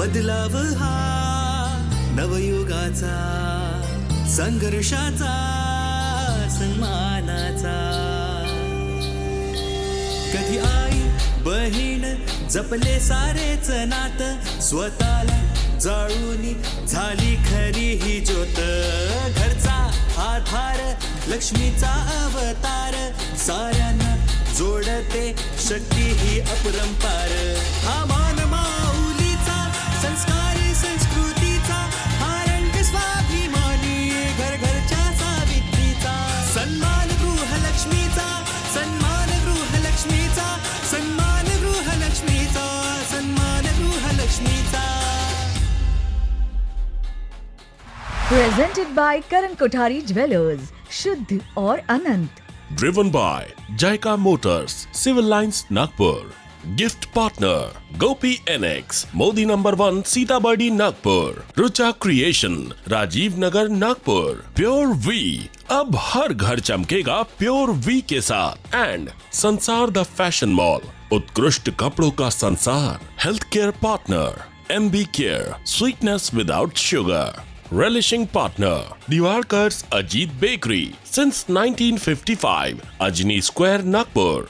बदलाव हा नवयुगाचा, संघर्षाचा, सन्मानाचा. कधी आई बहीण जपले सारेच नात, स्वतःला जाळूनी झाली खरी ही ज्योत. घरचा आधार, लक्ष्मीचा अवतार, साऱ्यांना जोडते शक्ती ही अपरंपार. हा मान माऊलीचा, संस्कारी संस्कृतीचा, हा रंग स्वाभिमानी घर घरच्या सावित्रीचा. सन्मान गृहलक्ष्मीचा, सन्मान गृहलक्ष्मीचा, सन्मान गृहलक्ष्मीचा, सन्मान गृहलक्ष्मीचा. Presented by Karan Kothari Jewelers, Shuddh और अनंत. Driven by Jaika Motors, Civil Lines, Nagpur. Gift partner Gopi NX, Modi #1, Sitabardi, Nagpur. Rucha Creation, Rajiv Nagar, Nagpur. Pure V, अब हर घर चमकेगा प्योर V के साथ. एंड संसार द फैशन मॉल, उत्कृष्ट कपड़ों का संसार. Health care partner MB Care, sweetness without sugar. Relishing partner Diwarkar's Ajit Bakery since 1955, Ajni Square, Nagpur.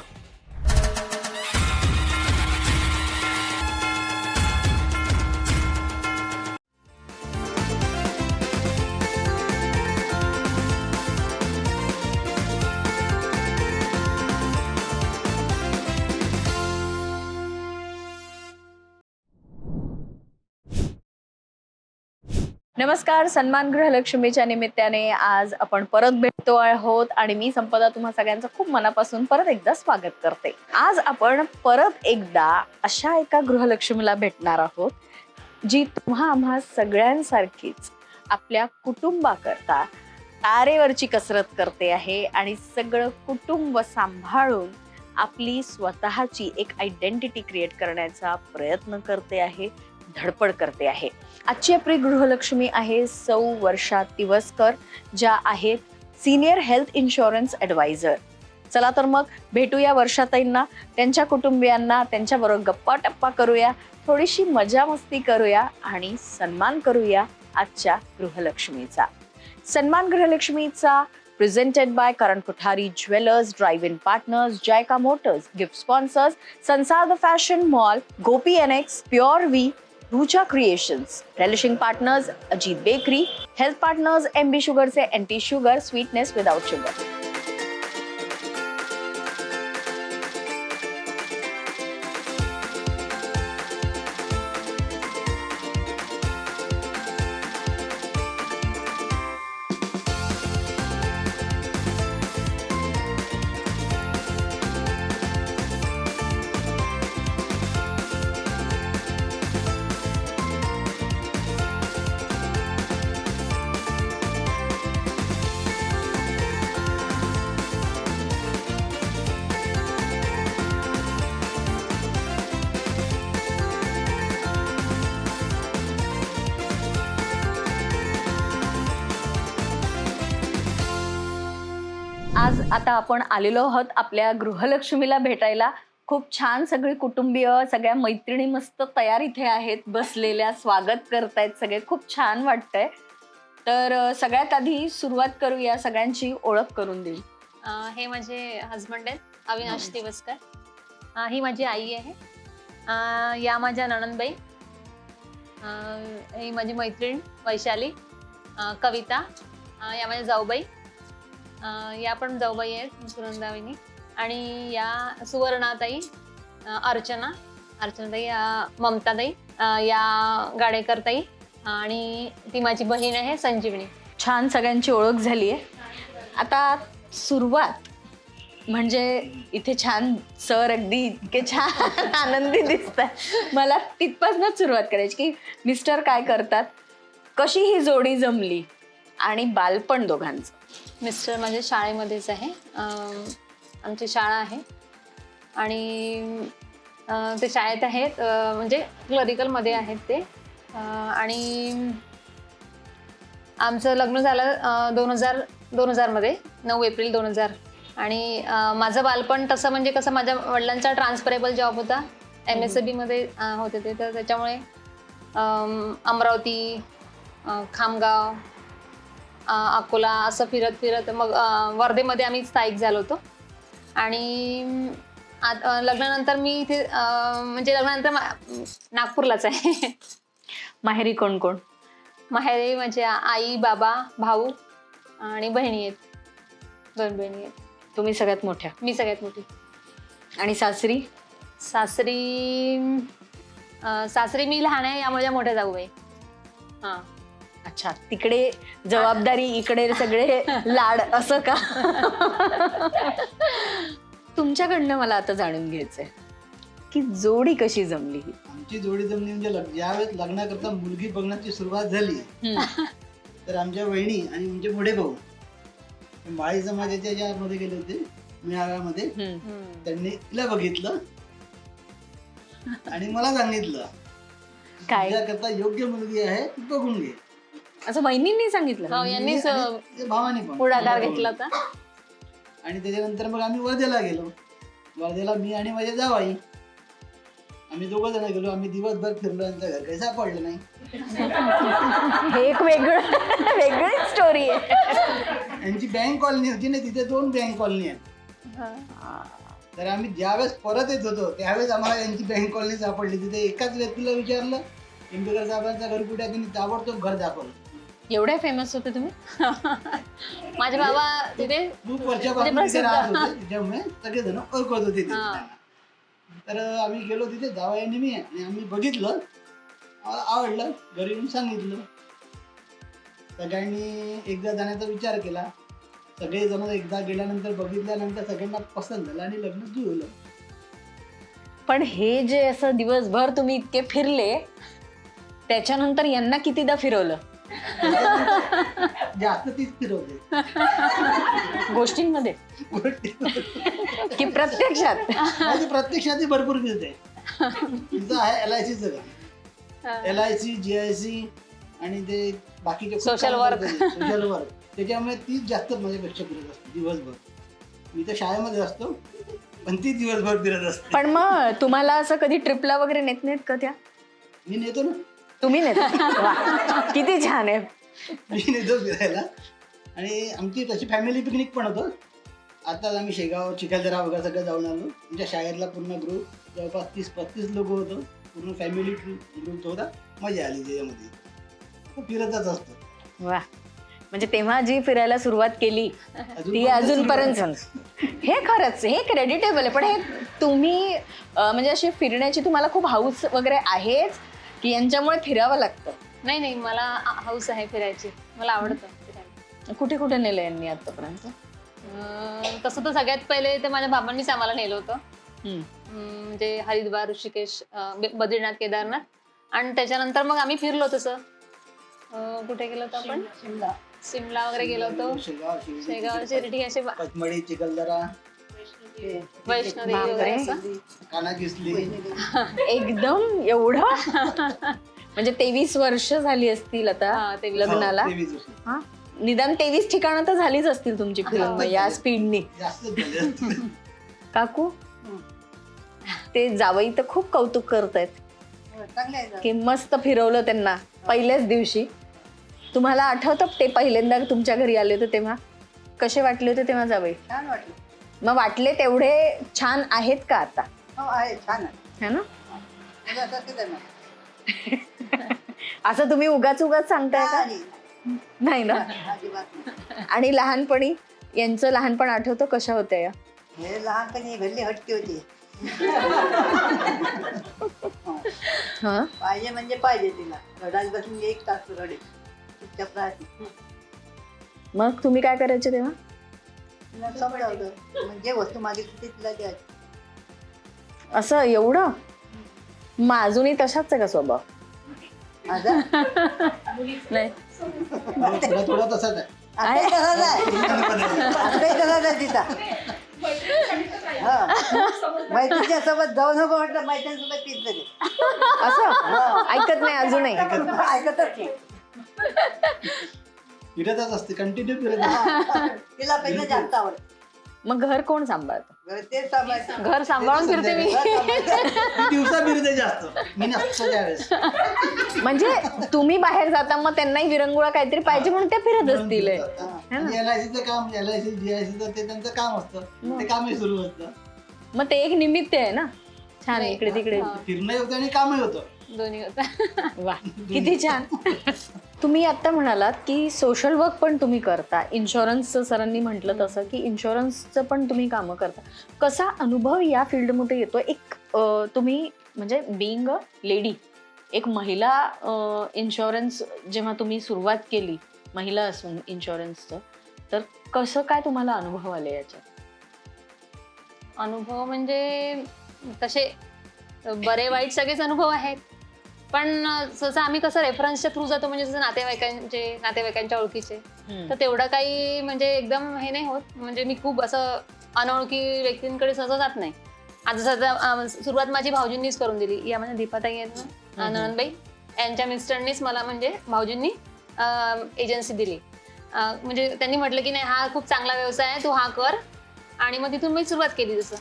नमस्कार. सन्मान गृहलक्ष्मीच्या निमित्ताने आज आपण परत भेटतो आहोत आणि मी संपदा तुम्हा सगळ्यांचं खूप मनापासून परत एकदा स्वागत करते. आज आपण परत एकदा अशा एका गृहलक्ष्मीला भेटणार आहोत जी तुम्हा आम्हा सगळ्यांसारखीच आपल्या कुटुंबाकरता तारेवरची कसरत करते आहे आणि सगळं कुटुंब सांभाळून आपली स्वतःची एक आयडेंटिटी क्रिएट करण्याचा प्रयत्न करते आहे, धडपड करते आहे. आजची आपली गृहलक्ष्मी आहे सौ वर्षा तिवसकर, ज्या आहेत सिनियर हेल्थ इन्शुरन्स ॲडवायझर. चला तर मग भेटूया वर्षाताईंना, त्यांच्या कुटुंबियांना, त्यांच्याबरोबर गप्पा टप्पा करूया, थोडीशी मजा मस्ती करूया आणि सन्मान करूया आजच्या गृहलक्ष्मीचा. सन्मान गृहलक्ष्मीचा presented by Karan Kothari jewellers, drive in partners, Zayka motors, gift sponsors, Sansar the fashion mall, Gopi NX, pure V, Rucha Creations, relishing partners Ajit Bakery, health partners MB Sugar say anti sugar, sweetness without sugar. आज आता आपण आलेलो आहोत आपल्या गृहलक्ष्मीला भेटायला. खूप छान सगळी कुटुंबीय, सगळ्या मैत्रिणी मस्त तयार इथे आहेत, बसलेल्या, स्वागत करतायत सगळे. खूप छान वाटतंय. तर सगळ्यात आधी सुरुवात करूया, सगळ्यांची ओळख करून देईल. हे माझे हजबंड आहेत अविनाश तिवसकर. ही माझी आई आहे. या माझ्या नणंदबाई. ही माझी मैत्रीण वैशाली. कविता. या माझ्या जाऊबाई. या पण जाऊबाई आहेत सुनंदाविनी. आणि या सुवर्णाताई, अर्चनाताई, ममताताई, या गाडेकरताई आणि ती माझी बहीण आहे संजीवनी. छान सगळ्यांची ओळख झाली आहे. आता सुरुवात म्हणजे इथे छान सर अगदी इतके छान आनंदी दिसतात. मला तिथपासूनच सुरुवात करायची की मिस्टर काय करतात, कशी ही जोडी जमली आणि बालपण दोघांचं. मिस्टर माझ्या शाळेमध्येच आहे. आमची शाळा आहे आणि ते शाळेत आहेत, म्हणजे क्लरिकलमध्ये आहेत ते. आणि आमचं लग्न झालं 2000 मध्ये, 9 एप्रिल 2000. आणि माझं बालपण तसं म्हणजे कसं, माझ्या वडिलांचा ट्रान्सफरेबल जॉब होता, MSAB मध्ये होते ते, तर त्याच्यामुळे अमरावती, खामगाव, अकोला असं फिरत फिरत मग वर्धेमध्ये आम्ही स्थायिक झालो होतो. आणि लग्नानंतर मी इथे म्हणजे लग्नानंतर नागपूरलाच आहे. माहेरी कोण कोण? माहेरी म्हणजे आई, बाबा, भाऊ आणि बहिणी आहेत. 2 बहिणी आहेत. तुम्ही सगळ्यात मोठ्या. मी सगळ्यात मोठी. आणि सासरी? सासरी मी लहान आहे, यामुळे मोठ्या जाऊ आहे. हा. अच्छा, तिकडे जबाबदारी, इकडे सगळे लाड, असं का? तुमच्याकडनं मला आता जाणून घ्यायचंय की जोडी कशी जमली ही? आमची जोडी जमली म्हणजे ज्यावेळेस लग्नाकरता मुलगी बघण्याची सुरुवात झाली तर आमच्या वहिनी आणि आमचे मोठे भाऊ माळी समाजाच्या ज्यामध्ये गेले होते मेळाव्यामध्ये, त्यांनी तिला बघितलं आणि मला सांगितलं काय? त्याकरता योग्य मुलगी आहे ती बघून घे. असं बहिणींनी सांगितलं? हो, यांनीच आणि ते भावाने पण पुढाकार घेतला होता. आणि त्याच्यानंतर मग आम्ही वर्धेला गेलो. वर्धेला मी आणि माझे जावाई आम्ही 2 जण गेलो. आम्ही दिवसभर फिरलो, यांचं घर काही सापडलं नाही. हे एक वेगळी स्टोरी आहे. यांची बँक कॉलनी होती ना, तिथे 2 बँक कॉलनी आहेत. तर आम्ही ज्यावेळेस परत येत होतो त्यावेळेस आम्हाला यांची बँक कॉलनी सापडली. तिथे एकाच व्यक्तीला विचारलं, इंबेकर साहेबांचं घर कुठे आहे, त्यांनी ताबडतोब घर दाखवलं. एवढे फेमस होते तुम्ही? माझे बाबा तिथे खूप वर्षापासून तिथे राहत होते, त्याच्यामुळे सगळेजण ओळखत होते तिथे. तर आम्ही गेलो तिथे, जावयाने मी, आणि आम्ही बघितलं, आवडलं, घरी येऊन सांगितलं. सगळ्यांनी एकदा जाण्याचा विचार केला. सगळेजण एकदा गेल्यानंतर बघितल्यानंतर सगळ्यांना पसंत झालं आणि लग्न जुळलं. पण हे जे असं दिवसभर तुम्ही इतके फिरले, त्याच्यानंतर यांना कितीदा फिरवलं? जास्त तीच फिरवते गोष्टींमध्ये की प्रत्यक्षात? प्रत्यक्षात भरपूर फिरते. तिचं आहे LICचं काम, LIC, GIC आणि ते बाकीचे सोशल वर्क. त्याच्यामुळे तीच जास्त माझ्यापेक्षा फिरत असते दिवसभर. मी तर शाळेमध्ये असतो पण ती दिवसभर फिरत असते. पण मग तुम्हाला असं कधी ट्रिपला वगैरे नेत नाहीत का त्या? मी नेतो ना. तुम्ही नेता? वा, किती छान आहे. मी नेतो फिरायला. आणि आमची तशी फॅमिली पिकनिक पण होतं. आताच आम्ही शेगाव, चिखलदरा वगैरे सगळं जाऊन आलो. आमच्या शाळेतला पूर्ण ग्रुप, जवळपास 30-35 लोक होतो. पूर्ण फॅमिली ग्रुप होता. मजा आली त्याच्यामध्ये. फिरतच असतो. वा, म्हणजे तेव्हा जी फिरायला सुरुवात केली ती अजूनपर्यंत, हे खरंच हे क्रेडिटेबल आहे. पण हे तुम्ही म्हणजे अशी फिरण्याची तुम्हाला खूप हाऊस वगैरे आहेच की यांच्यामुळे फिरावं लागतं? नाही, मला हाऊस आहे फिरायची, मला आवडतं फिरायला. कुठे कुठे नेलं यांनी आतापर्यंत? तसं तर सगळ्यात पहिले तर माझ्या बाबांनीच आम्हाला नेलं होतं. म्हणजे हरिद्वार, ऋषिकेश, बद्रीनाथ, केदारनाथ. आणि त्याच्यानंतर मग आम्ही फिरलो. तसं कुठे गेलो होतो आपण? सिमला वगैरे गेलो होतो. शेगाव, शिर्डी, असे पचमढी, चिखलदरा, वैष्णोदेवी वगैरे असं. कानाकिसली. एकदम एवढं? म्हणजे 23 वर्ष झाली असतील आता लग्नाला. 23 वर्ष. हा, निदान 23 ठिकाणं तर झालीच असतील तुमची फिरून या स्पीडनी. जास्त झाले. काकू, ते जावई तर खूप कौतुक करतायत की मस्त फिरवलं त्यांना पहिल्याच दिवशी. तुम्हाला आठवतं ते पहिल्यांदा तुमच्या घरी आले होते तेव्हा कसे वाटले होते तेव्हा जावई? छान वाटलं. मग वाटले तेवढे छान आहेत का आता? हो, आहे, छान आहे. है ना? म्हणजे असं असं आहे ना. असं तुम्ही उगाच सांगताय का? नाही ना. अजिबात नाही. आणि लहानपणी यांचं लहानपण आठवतं? कशा होत्या या? हे लहानपणी भल्ली हटकी होती. हा, पाहिजे म्हणजे पाहिजे तिला. घडात बसून 1 तास रडे. चुपचाप राहते. मग तुम्ही काय करायचे तेव्हा? तिला समजावलं. म्हणजे वस्तू मागितली ती तिला द्यायची. असं एवढं? मग अजूनही तशाच आहे का स्वभाव? माझा नाही, थोडा तसाच आहे. आताही तसाच आहे. आताही तसाच आहे तिचा. मैत्रिणीच्या सोबत जाऊ नको म्हटलं, मैत्रिणीसोबत तीच झाली. असं ऐकत नाही अजूनही? ऐकतच नाही. फिरतच असते, कंटिन्यू फिरत असते. तिला पहिलं जास्त आवडतं. मग घर कोण सांभाळतं? तेच सांभाळायचं. घर सांभाळून फिरते मी. दिवसा फिरते जास्त, मी नसतो त्यावेळेस. म्हणजे तुम्ही बाहेर जाता मग त्यांनाही विरंगुळा काहीतरी पाहिजे म्हणून ते फिरत असतील. LICचं काम, LIC GIC ते त्यांचं काम असतं, ते कामही सुरू असतं. मग ते एक निमित्त आहे ना, छान इकडे तिकडे. फिरणंही होतं आणि कामही होतं. दोन्ही होता. वा, किती छान. तुम्ही आता म्हणालात की सोशल वर्क पण तुम्ही करता, इन्शुरन्सचं सरांनी म्हटलं तसं की इन्शुरन्सचं पण तुम्ही कामं करता. कसा अनुभव या फील्डमध्ये येतो? एक तुम्ही म्हणजे बिईंग अ लेडी, एक महिला इन्शुरन्स जेव्हा तुम्ही सुरुवात केली महिला असून इन्शुरन्सचं, तर कसं काय तुम्हाला अनुभव आले याच्यात? अनुभव म्हणजे तसे बरे वाईट सगळेच अनुभव आहेत, पण सहसा आम्ही कसं रेफरन्सच्या थ्रू जातो, म्हणजे जसं नातेवाईकांच्या ओळखीचे, तर तेवढं काही म्हणजे एकदम हे नाही होत. म्हणजे मी खूप असं अनोळखी व्यक्तींकडे सहसा जात नाही. आता सध्या सुरुवात माझी भाऊजींनीच करून दिली. या म्हणजे दीपाताई आहेत ना, ननंदबाई, यांच्या मिस्टरनीच मला म्हणजे भाऊजींनी एजन्सी दिली. म्हणजे त्यांनी म्हटलं की नाही, हा खूप चांगला व्यवसाय आहे, तू हा कर. आणि मग तिथून मी सुरुवात केली. जसं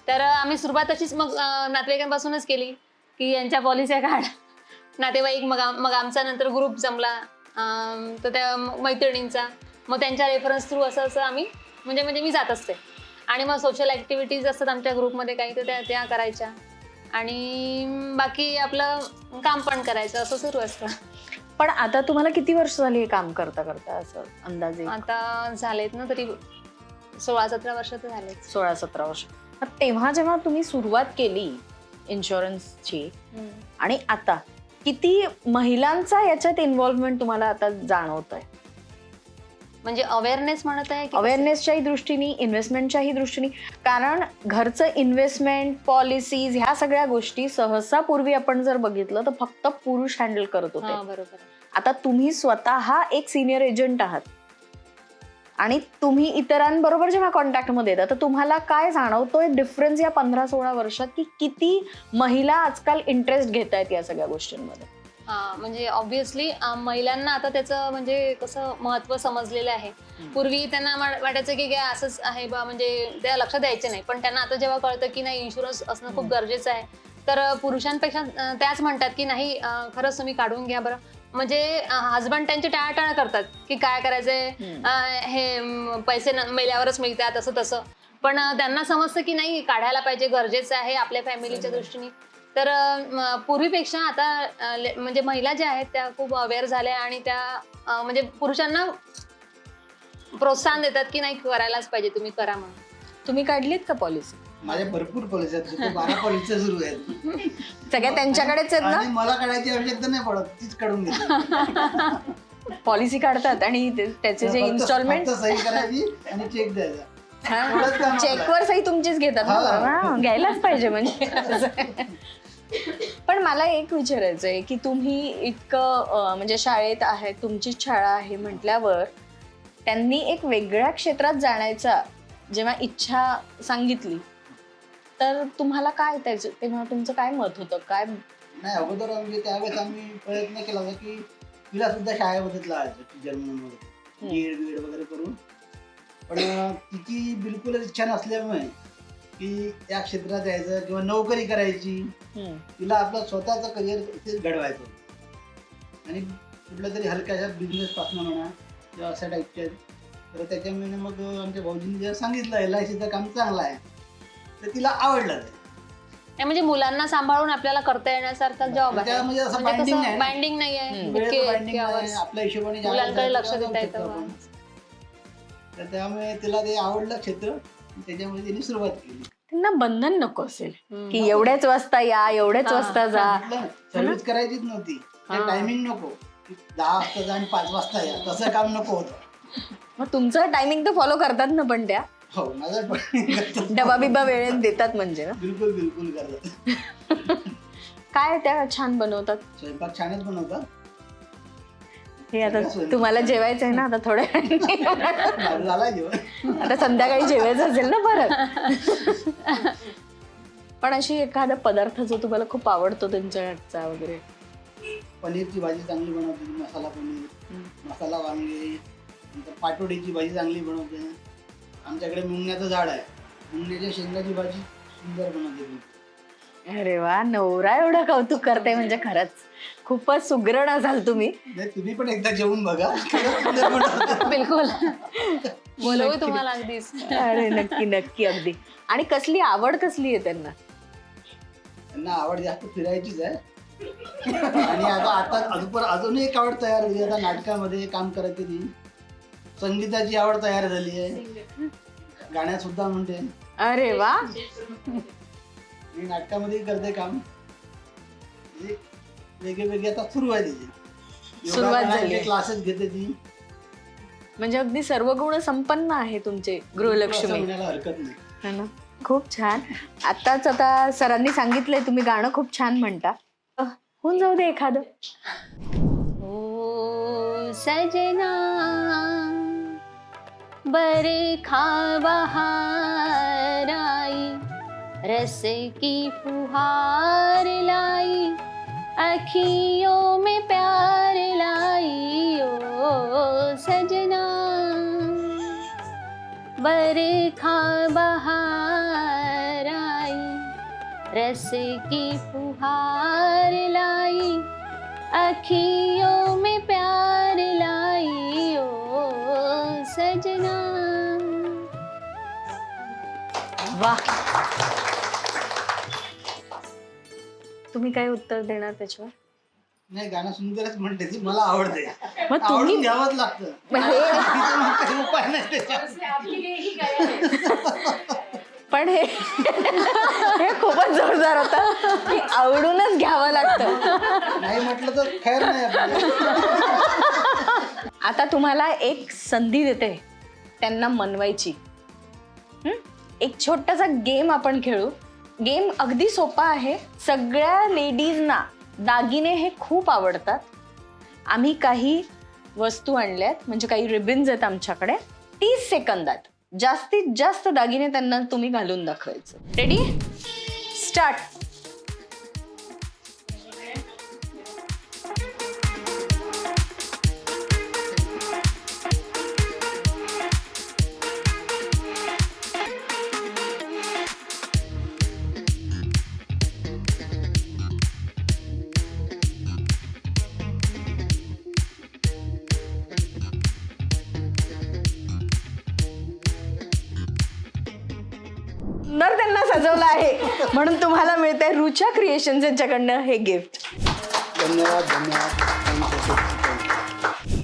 तर आम्ही सुरुवात अशीच मग नातेवाईकांपासूनच केली की यांच्या पॉलिस्या काढ. नातेवाईक, मग आमचा नंतर ग्रुप जमला, तर त्या मैत्रिणींचा, मग त्यांच्या रेफरन्स थ्रू असं आम्ही म्हणजे मी जात असते. आणि मग सोशल ॲक्टिव्हिटीज असतात आमच्या ग्रुपमध्ये काही, तर त्या करायच्या आणि बाकी आपलं काम पण करायचं, असं सुरू असतं. पण आता तुम्हाला किती वर्ष झाली हे काम करता करता असं अंदाजे? आता झालेत ना तरी 16-17 वर्ष तर झालेत. 16-17 वर्ष. तेव्हा जेव्हा तुम्ही सुरुवात केली इन्शुरन्सची आणि आता किती महिलांचा याच्यात इन्व्हॉल्वमेंट तुम्हाला आता जाणवत आहे? म्हणजे अवेअरनेस म्हणत आहे की अवेअरनेसच्याही दृष्टीने, इन्व्हेस्टमेंटच्याही दृष्टीने. कारण घरचं इन्व्हेस्टमेंट, पॉलिसीज, ह्या सगळ्या गोष्टी सहसा पूर्वी आपण जर बघितलं तर फक्त पुरुष हँडल करत होते. बरोबर. आता तुम्ही स्वतः एक सिनियर एजंट आहात आणि तुम्ही इतरांबरोबर जेव्हा कॉन्टॅक्टमध्ये येतात, तर तुम्हाला काय जाणवतोय डिफरन्स या 15-16 वर्षात, की किती महिला आजकाल इंटरेस्ट घेत आहेत या सगळ्या गोष्टींमध्ये? म्हणजे ऑब्व्हियसली महिलांना आता त्याचं म्हणजे कसं महत्व समजलेलं आहे. पूर्वी त्यांना वाटायचं की काय असंच आहे बा, म्हणजे त्या लक्ष द्यायचे नाही. पण त्यांना आता जेव्हा कळतं की नाही, इन्शुरन्स असणं खूप गरजेचं आहे, तर पुरुषांपेक्षा त्याच म्हणतात की नाही, खरंच तुम्ही काढून घ्या बरं. म्हणजे हजबंड त्यांची टाळाटाळ करतात की काय करायचंय, हे पैसे मेल्यावरच मिळतात, असं तसं. पण त्यांना समजतं की नाही, काढायला पाहिजे, गरजेचं आहे आपल्या फॅमिलीच्या दृष्टीने. तर पूर्वीपेक्षा आता म्हणजे महिला ज्या आहेत त्या खूप अवेअर झाल्या आणि त्या म्हणजे पुरुषांना प्रोत्साहन देतात की नाही, करायलाच पाहिजे, तुम्ही करा म्हणून. तुम्ही काढलीत का पॉलिसी? माझ्या भरपूर पॉलिसी आहेत, 12 पॉलिसी सुरू आहेत. सगळ्या त्यांच्याकडेच आहेत आणि ना? मला काढायची आवश्यकता नाही पडत, तीच काढून घेते. पॉलिसी काढतात आणि त्याचे जे इन्स्टॉलमेंट, सही करायची आणि चेक द्यायचा. चेकवर सही तुमचीच घेतात ना? घ्यायलाच पाहिजे म्हणजे. पण मला एक विचारायचं आहे की तुम्ही इतकं म्हणजे शाळेत आहे, तुमची शाळा आहे म्हटल्यावर त्यांनी एक वेगळ्या क्षेत्रात जाण्याचा जेव्हा इच्छा सांगितली, तर तुम्हाला काय त्याचं, तेव्हा तुमचं काय मत होतं? काय नाही, अगोदर म्हणजे त्यावेळेस आम्ही प्रयत्न केला होता की तिला सुद्धा शाळेमध्येच लावायचं, जर्मनमध्ये बीएड वगैरे करून. पण तिची बिलकुलच इच्छा नसल्यामुळे की त्या क्षेत्रात यायचं किंवा नोकरी करायची, तिला आपलं स्वतःचं करिअर इथे घडवायचं आणि कुठल्या तरी हलक्याशा बिझनेस पासून म्हणा किंवा अशा टाईपच्या. तर त्याच्यामुळे मग आमच्या भाऊजींनी जेव्हा सांगितलं LICचं काम चांगलं आहे, तर तिला आवडलं. म्हणजे मुलांना सांभाळून आपल्याला करता येण्यासारखा जॉब आहे, म्हणजे असं बाइंडिंग नाही आहे, आपल्या हिशोबाने मुलांकडे लक्ष देता येतं. तर त्यामुळे तिला ते आवडलं क्षेत्र, त्याच्यामुळे तिने सुरुवात केली. त्यांना बंधन नको असेल की एवढ्याच वाजता या, एवढ्याच वाजता जा. सर्व्हिस करायचीच नव्हती, टायमिंग नको 10 वाजता जा आणि 5 वाजता या, तसं काम नको होतं. मग तुमचं टायमिंग तर फॉलो करतात ना? पण त्या हो, माझं डबा बिबा वेळेत देतात म्हणजे ना? बिलकुल करतात. काय त्या छान बनवतात? स्वयंपाक छानच बनवतात. हे आता तुम्हाला जेवायचं आहे ना आता थोड्या झाला जेवण, आता संध्याकाळी जेवायचं असेल ना परत. पण अशी एखादा पदार्थ जो तुम्हाला खूप आवडतो त्यांच्या हातचा वगैरे? पनीरची भाजी चांगली बनवते, मसाला पनीर, मसाला वांगे, नंतर पाटोडीची भाजी चांगली बनवते. आमच्याकडे मुंगण्याचं झाड आहे, मुंगण्याच्या शेंगाची भाजी सुंदर बनवते ती. अरे वा, नवरा एवढं कौतुक करते म्हणजे खरंच खूपच सुगरण असाल तुम्ही. नाही, तुम्ही पण एकदा जेवून बघा, खरंच सुंदर बनवते. बिलकुल बोलवू तुम्हाला अगदीच. अरे नक्की नक्की अगदी. आणि कसली आवड कसली आहे त्यांना? त्यांना आवड जास्त फिरायचीच आहे. आणि आता अजूनही एक आवड तयार झाली, आता नाटकामध्ये काम करते ती. संगीताची आवड तयार झाली आहे, गाण्यात सुद्धा म्हणते. अरे वा, मी नाटकामध्ये करते काम. म्हणजे वेगळे आता सुरू आहे तिची. सुरुवात झाली. क्लासेस घेते ती. म्हणजे अगदी सर्व गुण संपन्न आहे तुमचे असं गृहलक्ष्मी. म्हणायला हरकत नाही. है ना? खूप छान. आताच आता सरांनी सांगितलंय तुम्ही गाणं खूप छान म्हणता. होऊन जाऊ दे एखादं. ओ सजना बरखा बहार आई, रस की फुहार लाई, अखियों में प्यार लाई। ओ सजना बरखा बहार आई, रस की फुहार लाई, अखियों में प्यार लाई। ओ सजना। वाह, तुम्ही काय उत्तर देणार त्याच्यावर? नाही, गाणं सुंदरच म्हणते ती, मला आवडते. मग तुम्ही आवडून घ्यावंच लागतं. तिचं मग काही उपाय नाही त्याच्यावर. पण हे हे खूपच जोरदार होतं की आवडूनच घ्यावं लागतं. नाही म्हटलं तर खैर नाही आपल्याला. आता तुम्हाला एक संधी देते त्यांना मनवायची. एक छोटासा गेम आपण खेळू. गेम अगदी सोपा आहे. सगळ्या लेडीजना दागिने हे खूप आवडतात. आम्ही काही वस्तू आणल्यात, म्हणजे काही रिबन्स आहेत आमच्याकडे. 30 सेकंदात जास्तीत जास्त दागिने त्यांना तुम्ही घालून दाखवायचं. Ready, start. सुंदर त्यांना सजवलं आहे म्हणून तुम्हाला मिळतंय रुचा क्रिएशन्स यांच्याकडनं हे गिफ्ट. धन्यवाद धन्यवाद.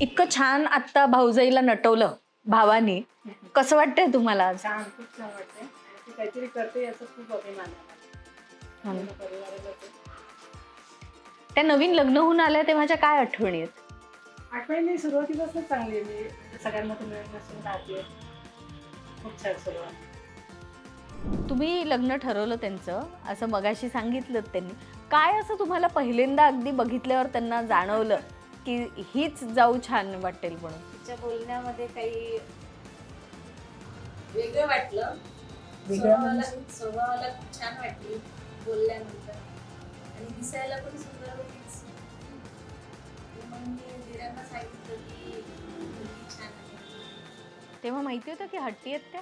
इतकं छान आत्ता भाऊजाईला नटवलं भावानी. कसं वाटतंय तुम्हाला आज? छान, खूप छान वाटतंय. ती काहीतरी करते याचा खूप अभिमान आहे मला. परिवाराचा. त्या नवीन लग्न होऊन आल्या तेव्हाच्या काय आठवणी आहेत? आठवणी सुरुवातीपासून चांगली आहे. मी सगळ्यांमध्ये मिळून नसून राहते. खूप छान सुरुवात. तुम्ही लग्न ठरवलं त्यांचं, असं मगाशी सांगितलं त्यांनी. काय असं तुम्हाला पहिल्यांदा अगदी बघितल्यावर त्यांना जाणवलं की हीच जाऊ छान वाटेल म्हणून? तिच्या बोलण्यामध्ये काही वेगळं वाटलं. स्वभावाला खूप छान वाटली बोलल्यानंतर, आणि दिसायला पण सुंदर होतीच. मग मी दिरांना सांगितलं की मुलगी छान आहे. तेव्हा माहिती होतं की हट्टी आहेत त्या?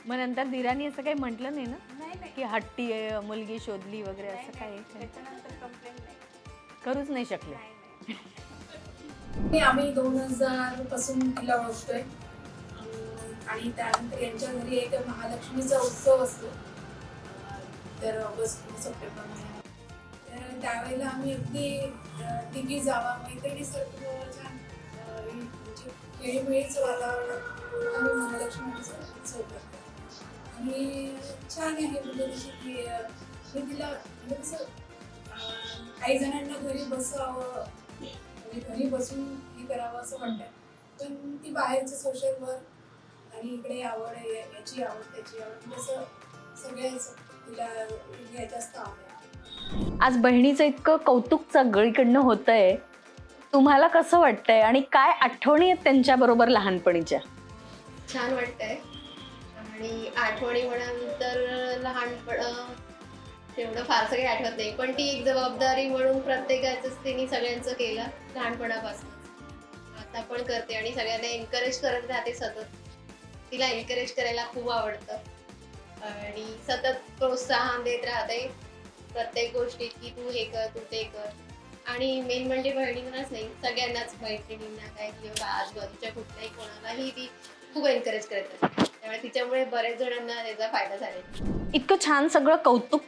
मग नंतर दिरानी असं काही म्हटलं नाही ना नाही की हट्टी आहे मुलगी शोधली वगैरे असं काही? त्याच्यानंतर कंप्लेंट नाही. करूच नाही शकले. आम्ही 2000 पासून तिला ओळखतोय. आणि त्यानंतर यांच्या घरी एक महालक्ष्मीचा उत्सव असतो तर ऑगस्ट सप्टेंबर महिन्यात. तर त्यावेळेला आम्ही अगदी तिघी जावा मैत्रिणी सर्व छान म्हणजे खेळीमेळीचं वातावरण आम्ही महालक्ष्मीचा उत्सव करतो. आणि छान आहे म्हणजे जशी की मी तिला म्हणजे कसं काही जणांना घरी बसावं म्हणजे घरी बसून हे करावं असं वाटतं, पण ती बाहेरचं सोशल वर्क आणि इकडे आवड आहे, याची आवड त्याची आवड, जसं सगळ्याच तिला जास्त आवड. आज बहिणीचं इतकं कौतुक सगळीकडनं होतंय, तुम्हाला कसं वाटतंय आणि काय आठवणी आहेत त्यांच्याबरोबर लहानपणीच्या? छान वाटतंय. आणि आठवणी म्हणाल तर लहानपण तेवढं फारसं काही आठवत नाही, पण ती एक जबाबदारी म्हणून प्रत्येकाचंच तिने सगळ्यांचं केलं लहानपणापासून. आता पण करते आणि सगळ्यांना एनकरेज करत राहते सतत. तिला एनकरेज करायला खूप आवडतं आणि सतत प्रोत्साहन देत राहते प्रत्येक गोष्टीत की तू हे कर, तू ते कर. आणि मेन म्हणजे बहिणींनाच नाही, सगळ्यांनाच, मैत्रिणींना काय किंवा आजूबाजूच्या कुठल्याही कोणालाही ती खूप एनकरेज करत असते. त्यामुळे तिच्यामुळे बऱ्याच जणांना त्याचा फायदा झालेला. इतकं छान सगळं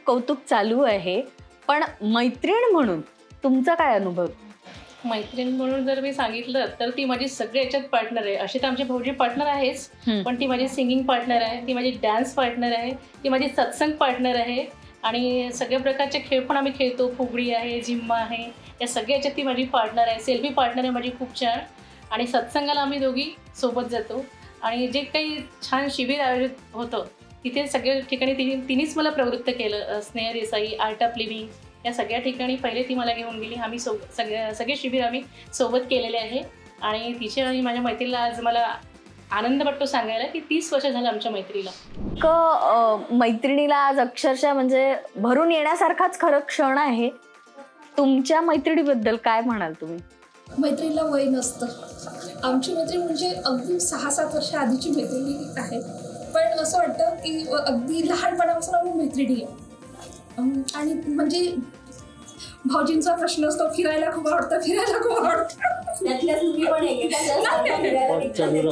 कौतुक चालू आहे, पण मैत्रीण म्हणून तुमचा काय अनुभव? मैत्रीण म्हणून जर मी सांगितलं तर ती माझी सगळी याच्यात पार्टनर आहे. अशी तर आमची भाऊजी पार्टनर आहेच, पण ती माझी सिंगिंग पार्टनर आहे, ती माझी डान्स पार्टनर आहे, ती माझी सत्संग पार्टनर आहे आणि सगळ्या प्रकारचे खेळ पण आम्ही खेळतो. फुगडी आहे, झिम्मा आहे, या सगळ्या याच्यात ती माझी पार्टनर आहे. सेल्फी पार्टनर आहे माझी खूप छान. आणि सत्संगाला आम्ही दोघी सोबत जातो आणि जे काही छान शिबिर आयोजित होतं तिथे सगळ्या ठिकाणी तिनेच मला प्रवृत्त केलं. स्नेह देसाई, आर्ट ऑफ लिव्हिंग या सगळ्या ठिकाणी पहिले ती मला घेऊन गेली. आम्ही सगळे शिबिर आम्ही सोबत केलेले आहे आणि तिच्या आणि माझ्या मैत्रीला आज मला आनंद वाटतो सांगायला की 30 वर्ष झालं आमच्या मैत्रीला. मैत्रिणीला आज अक्षरशः म्हणजे भरून येण्यासारखाच खरं क्षण आहे. तुमच्या मैत्रिणीबद्दल काय म्हणाल तुम्ही? मैत्रीला वय नसतं. आमची मैत्रीण म्हणजे अगदी 6-7 वर्ष आधीची मैत्रिणी आहे, पण असं वाटतं की अगदी लहानपणापासून आम्ही मैत्रिणी आहे. आणि म्हणजे भाऊजींचा प्रश्न असतो, फिरायला खूप आवडतं.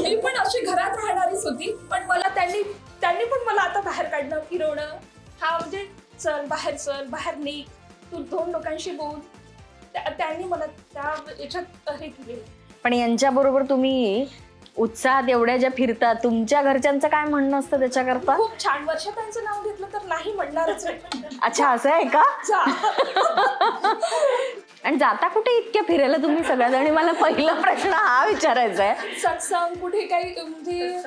मी पण अशी घरात राहणारीच होती, पण मला त्यांनी पण मला आता बाहेर काढणं, फिरवणं, हा म्हणजे चल बाहेर निघ, तू 2 लोकांशी बोल, त्यांनी मला त्या याच्यात हे केलेलं. पण यांच्याबरोबर तुम्ही उत्साहात एवढ्या ज्या फिरता, तुमच्या घरच्यांचं काय म्हणणं असतं त्याच्याकरता? खूप छान. वर्षाताईंचं नाव घेतलं तर नाही म्हणणारच. अच्छा, असं आहे का? आणि जाता कुठे इतक्या फिरायला तुम्ही सगळ्याजणी? मला पहिला प्रश्न हा विचारायचा आहे. सत्संग, कुठे काही म्हणजे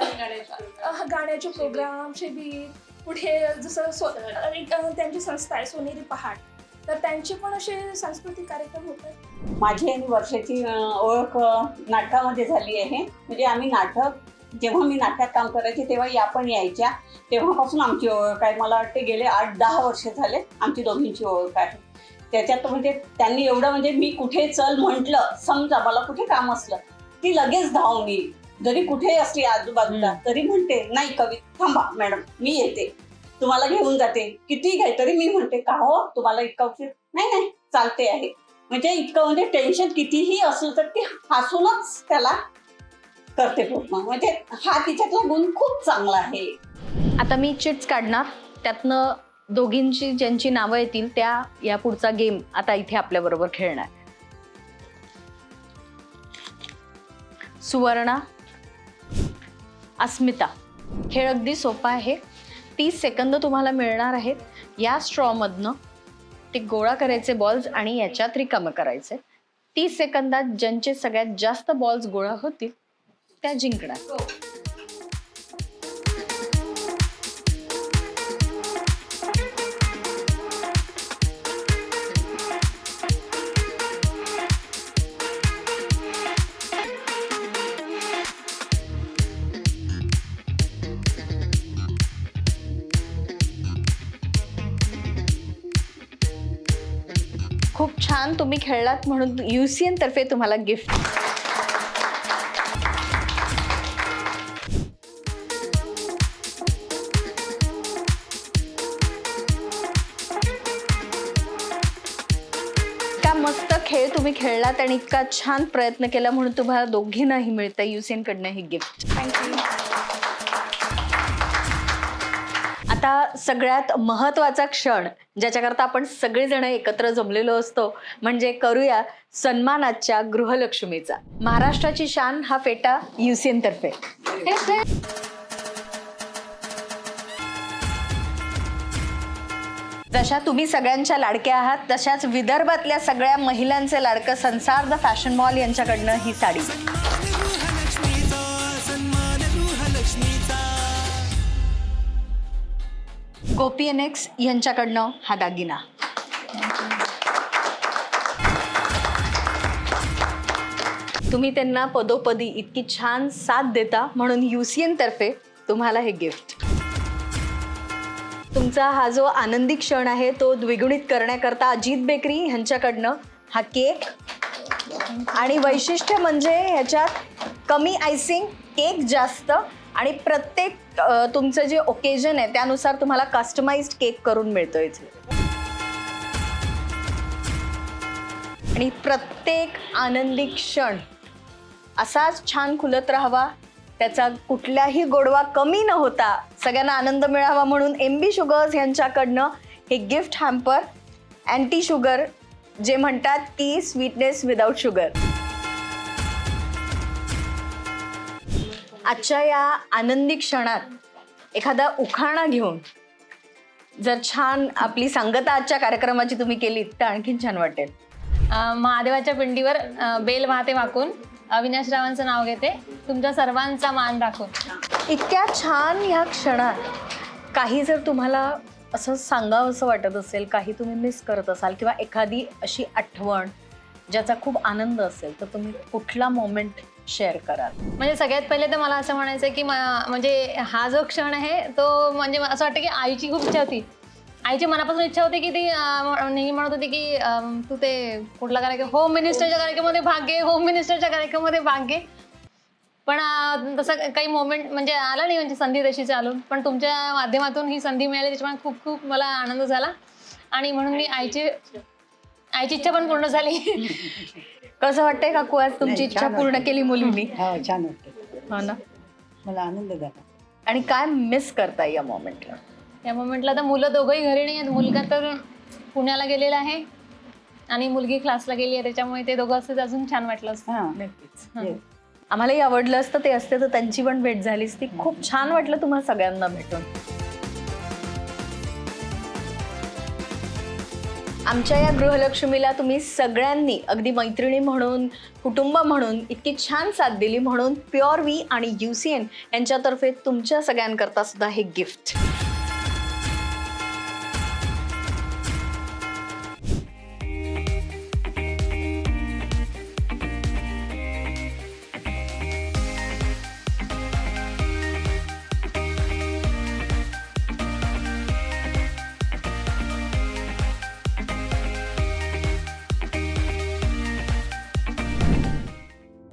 गाण्याचे प्रोग्राम, शिबिर, कुठे जसं त्यांची संस्था आहे सोनेरी पहाड, तर त्यांचे पण असे सांस्कृतिक कार्यक्रम होतात. माझी आणि वर्षाची ओळख नाटकामध्ये झाली आहे. म्हणजे आम्ही जेव्हा मी नाटकात काम करायचे तेव्हा या पण यायच्या. तेव्हापासून आमची ओळख आहे. मला वाटते गेले 8-10 वर्ष झाले आमची दोघींची ओळख आहे. त्याच्यात म्हणजे त्यांनी एवढं, म्हणजे मी कुठे चल म्हटलं, समजा मला कुठे काम असलं, ती लगेच धावून येईल. जरी कुठे असली आजूबाजूला तरी म्हणते, नाही कवी थांबा मॅडम, मी येते, तुम्हाला घेऊन जाते. किती घ्याय तरी मी म्हणते, का हो तुम्हाला इतका उशीर? नाही चालते आहे. म्हणजे इतकं, म्हणजे टेन्शन कितीही असलं तर ती हसूनच त्याला करते पूर्ण. म्हणजे हा तिच्यातला गुण खूप चांगला आहे. आता मी चिट्स काढणार, त्यातनं दोघींची ज्यांची नावं येतील त्या या पुढचा गेम आता इथे आपल्या बरोबर खेळणार. सुवर्णा, अस्मिता. खेळ अगदी सोपा आहे. 30 सेकंद तुम्हाला मिळणार आहेत. या स्ट्रॉमधनं ते गोळा करायचे बॉल्स आणि याच्यात रिकामं करायचे. 30 सेकंदात ज्यांचे सगळ्यात जास्त बॉल्स गोळा होतील त्या जिंकणार. खूप छान तुम्ही खेळलात म्हणून UCN तर्फे तुम्हाला गिफ्ट. इतका मस्त खेळ तुम्ही खेळलात आणि इतका छान प्रयत्न केला म्हणून तुम्हाला दोघींनाही मिळतं UCN कडनं ही गिफ्ट. थँक्यू. आता सगळ्यात महत्वाचा क्षण ज्याच्याकरता आपण सगळेजण एकत्र जमलेलो असतो म्हणजे करूया सन्मानाच्या गृहलक्ष्मीचा. महाराष्ट्राची शान हा फेटा UCN तर्फे. जशा तुम्ही सगळ्यांच्या लाडक्या आहात तशाच विदर्भातल्या सगळ्या महिलांचे लाडकं संसार द फॅशन मॉल यांच्याकडनं ही साडी. गोपी NX यांच्याकडनं हा दागिना. तुम्ही त्यांना पदोपदी इतकी छान साथ देता म्हणून UCN तर्फे तुम्हाला हे गिफ्ट. तुमचा हा जो आनंदी क्षण आहे तो द्विगुणित करण्याकरता अजित बेकरी यांच्याकडनं हा केक. आणि वैशिष्ट्य म्हणजे ह्याच्यात कमी आयसिंग, केक जास्त आणि प्रत्येक तुमचं जे ओकेजन आहे त्यानुसार तुम्हाला कस्टमाइज्ड केक करून मिळतो इथे. आणि प्रत्येक आनंदी क्षण असाच छान खुलत राहावा, त्याचा कुठलाही गोडवा कमी न होता सगळ्यांना आनंद मिळावा म्हणून MB शुगर्स यांच्याकडनं हे गिफ्ट हॅम्पर अँटी शुगर, जे म्हणतात की स्वीटनेस विदाउट शुगर. आजच्या या आनंदी क्षणात एखादा उखाणा घेऊन जर छान आपली सांगता आजच्या कार्यक्रमाची तुम्ही केलीत तर आणखीन छान वाटेल. महादेवाच्या पिंडीवर बेल वाहते वाकून, अविनाश रावांचं नाव घेते, तुमच्या सर्वांचा मान राखून. इतक्या छान ह्या क्षणात काही जर तुम्हाला असं सांगावं असं वाटत असेल, काही तुम्ही मिस करत असाल किंवा एखादी अशी आठवण ज्याचा खूप आनंद असेल, तर तुम्ही कुठला मोमेंट शेअर कराल? म्हणजे सगळ्यात पहिले तर मला असं म्हणायचं की म्हणजे हा जो क्षण आहे तो म्हणजे असं वाटतं की आईची खूप इच्छा होती, आईची मनापासून इच्छा होती की ती नेहमी म्हणत होती की तू ते कुठला कार्यक्रम, होम मिनिस्टरच्या कार्यक्रमामध्ये भाग घे, होम मिनिस्टरच्या कार्यक्रमामध्ये भाग घे. पण तसं काही मोमेंट म्हणजे आला नाही, म्हणजे संधी तशी चालून, पण तुमच्या माध्यमातून ही संधी मिळाली त्याच्यामुळे खूप खूप मला आनंद झाला. आणि म्हणून मी आईची इच्छा पण पूर्ण झाली. कसं वाटतंय काकू, आज तुमची इच्छा पूर्ण केली मुलींनी? हो, छान वाटतं. हो ना. मला आनंद झाला. आणि काय मिस करताय या मोमेंटला? या मोमेंटला तर मुलं दोघंही घरी नाही आहेत. मुलगा तर पुण्याला गेलेला आहे आणि मुलगी क्लासला गेली आहे, त्याच्यामुळे ते दोघं असते अजून छान वाटलं असतं. नक्कीच. आम्हालाही आवडलं असतं ते असते तर त्यांची पण भेट झाली असती. खूप छान वाटलं तुम्हाला सगळ्यांना भेटून. आमच्या या गृहलक्ष्मीला तुम्ही सगळ्यांनी अगदी मैत्रिणी म्हणून, कुटुंब म्हणून इतकी छान साथ दिली म्हणून प्युअर वी आणि UCN यांच्यातर्फे तुमच्या सगळ्यांकरता सुद्धा हे गिफ्ट.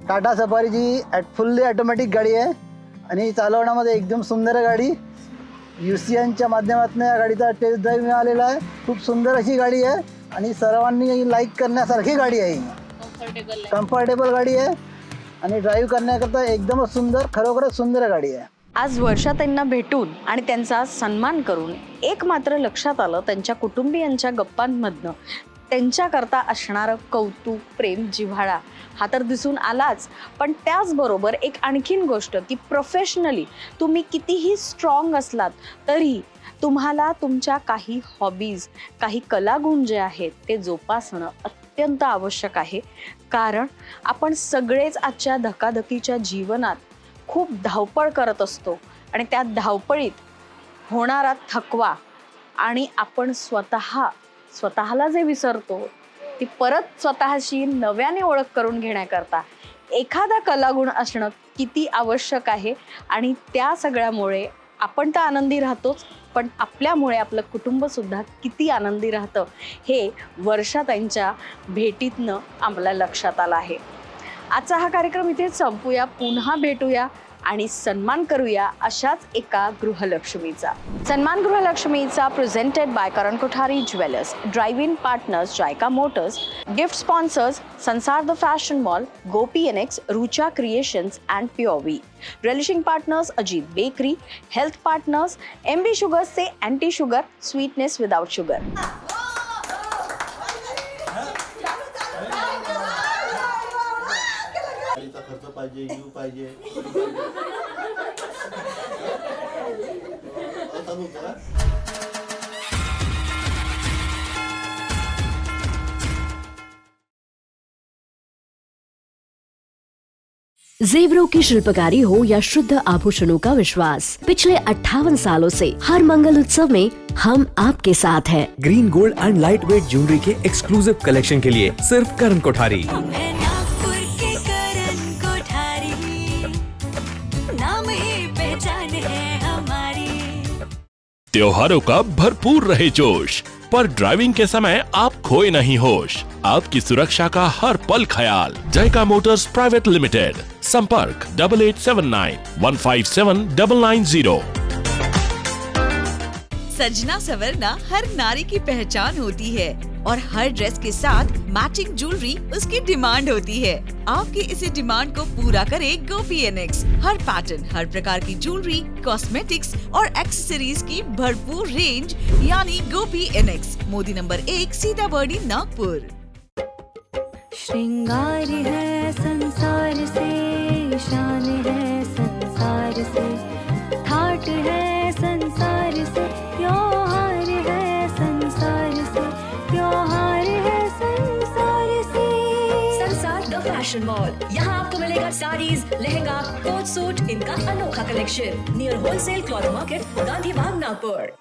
टाटा सफारीची फुल्ली ऑटोमॅटिक गाडी आहे आणि चालवण्यामध्ये एकदम सुंदर गाडी. UCNच्या माध्यमातून या गाडीचा टेस्ट ड्राईव्ह मिळालेला आहे. खूप सुंदर अशी गाडी आहे आणि सर्वांनी लाईक करण्यासारखी गाडी आहे. कम्फर्टेबल गाडी आहे आणि ड्राईव्ह करण्याकरता एकदमच सुंदर, खरोखरच सुंदर गाडी आहे. आज वर्षाताईंना भेटून आणि त्यांचा सन्मान करून एक मात्र लक्षात आलं, त्यांच्या कुटुंबियांच्या गप्पांमधनं त्यांच्याकरता असणारं कौतुक, प्रेम, जिव्हाळा हा तर दिसून आलाच, पण त्याचबरोबर एक आणखीन गोष्ट की प्रोफेशनली तुम्ही कितीही स्ट्रॉंग असलात तरी तुम्हाला तुमच्या काही हॉबीज, काही कलागुण जे आहेत ते जोपासणं अत्यंत आवश्यक आहे. कारण आपण सगळेच आजच्या धकाधकीच्या जीवनात खूप धावपळ करत असतो आणि त्या धावपळीत होणारा थकवा आणि आपण स्वतःला जे विसरतो ती परत स्वतःशी नव्याने ओळख करून घेण्याकरता एखादा कलागुण असणं किती आवश्यक आहे. आणि त्या सगळ्यामुळे आपण तर आनंदी राहतोच, पण आपल्यामुळे आपलं कुटुंबसुद्धा किती आनंदी राहतं हे वर्षाताईंच्या भेटीतनं आम्हाला लक्षात आलं आहे. आजचा हा कार्यक्रम इथेच संपूया. पुन्हा भेटूया आणि सन्मान करूया अशाच एका गृहलक्ष्मीचा. सन्मान गृहलक्ष्मीचा presented by Karan Kothari jewellers, drive in partners Zayka motors, gift sponsors Sansar the fashion mall, Gopi NX, Rucha creations and pure V, relishing partners Ajit bakery, health partners MB शुगर्सचे anti sugar, sweetness without sugar. खर्च पाहिजे, जीव पाहिजे. जेवरों की शिल्पकारी हो या शुद्ध आभूषणों का विश्वास, पिछले 58 सालों से हर मंगल उत्सव में हम आपके साथ हैं। Green gold and light weight jewellery के एक्सक्लूसिव कलेक्शन के लिए सिर्फ करण कोठारी। नाम ही पहचान है हमारी। त्योहारों का भरपूर रहे जोश, पर ड्राइविंग के समय आप खोए नहीं होश। आपकी सुरक्षा का हर पल ख्याल। Jaika motors private limited. संपर्क 8879157990। सजना सवरना हर नारी की पहचान होती है और हर ड्रेस के साथ मैचिंग ज्वेलरी उसकी डिमांड होती है। आपकी इसी डिमांड को पूरा करे गोपी एनएक्स। हर पैटर्न, हर प्रकार की ज्वेलरी, कॉस्मेटिक्स और एक्सेसरीज की भरपूर रेंज, यानी गोपी एनएक्स, मोदी नंबर 1, सीताबर्डी, नागपुर। श्रृंगार है संसार से, शान है संसार से, ठाट है संसार से, त्योहार है संसार से, त्योहार है संसार से। संसार द फैशन मॉल, यहाँ आपको मिलेगा साड़ीज, लहंगा, कोट सूट, इनका अनोखा collection. Near wholesale cloth market, Gandhi बाग, नागपुर।